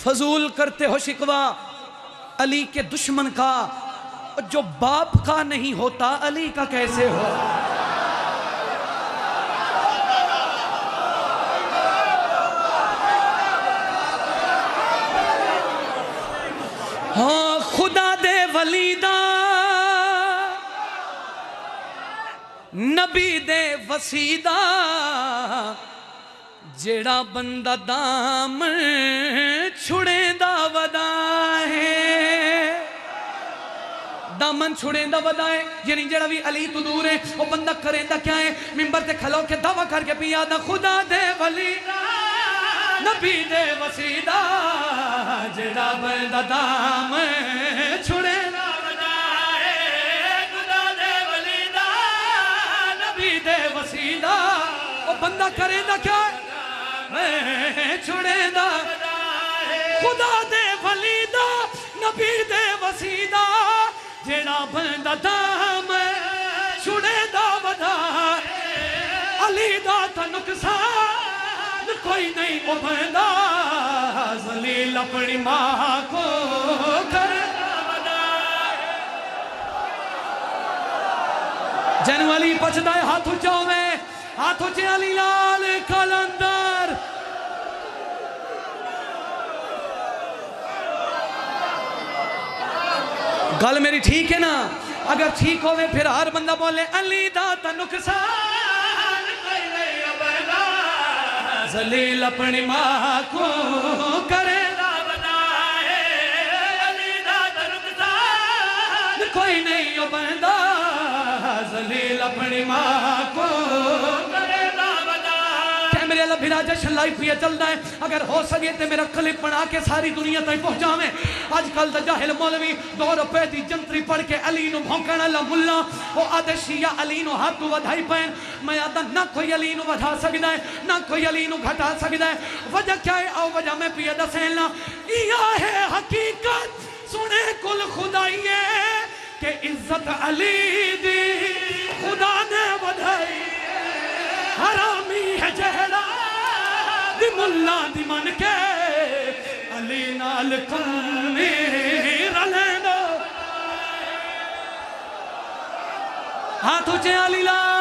فضول کرتے ہو شکوہ علی کے دشمن کا، جو باپ کا نہیں ہوتا علی کا کیسے ہو؟ ہاں خدا دے ولیدہ نبی دے وسیدہ، جیڑا بندہ دامن چھڑیں دا ودا ہے، دامن چھڑیں دا ودا ہے، یعنی جیڑا بھی علی تو دور ہے وہ بندہ کریں دا کیا ہے؟ ممبر تے کھلو کے دعویٰ کر کے پیا دا خدا دے ولیدہ نبی دے وسیدہ، جیڑا بندہ دامن چھڑیں دا ودا ہے، خدا دے ولیدہ نبی دے وسیدہ، وہ بندہ کریں دا کیا ہے؟ میں چھڑیں دا خدا دے ولیدہ نبی دے وسیدہ، جیڑا بندہ دام چھڑیں دا ودا، علی دا تا نقصان کوئی نہیں، وہ بندہ ذلیل اپنی ماں کو کر دا ودا۔ جن والی پچھدا ہے ہاتھ اچھاؤ میں، ہاتھ اچھے علی لال کلندر۔ گل میری ٹھیک ہے نا؟ اگر ٹھیک ہوئے پھر ہر بندہ بولے علی دا تا نقصان کوئی نہیں بندہ ذلیل اپنی ماں کو کرے دا ودا ہے، علی دا تا نقصان کوئی نہیں بندہ ذلیل اپنی ماں کو کرے دا ودا۔ کیمرے اللہ بھیرا جشن لائف بھی چلتا ہے، اگر ہو سکے تو میرا کلپ بنا کے ساری دنیا تک پہنچا میں۔ آج کل دا جاہل مولوی 2 روپے دی جنتری پڑھ کے علی نو بھونکن اللہ ملا، وہ آدھے شیعہ علی نو ہاتھ ودھائی پہن، میں آدھا نہ کوئی علی نو ودھا سکتا ہے نہ کوئی علی نو گھٹا سکتا ہے۔ وجہ کیا ہے؟ او وجہ میں پیے دا سہلنا، یہ ہے حقیقت سنے کل خدائیے کہ عزت علی دی خدا نے ودھائی، حرامی ہے جہلا دی ملا دی من کے علی نال کمی رلیں دو۔ ہاتھ اچھے علی لال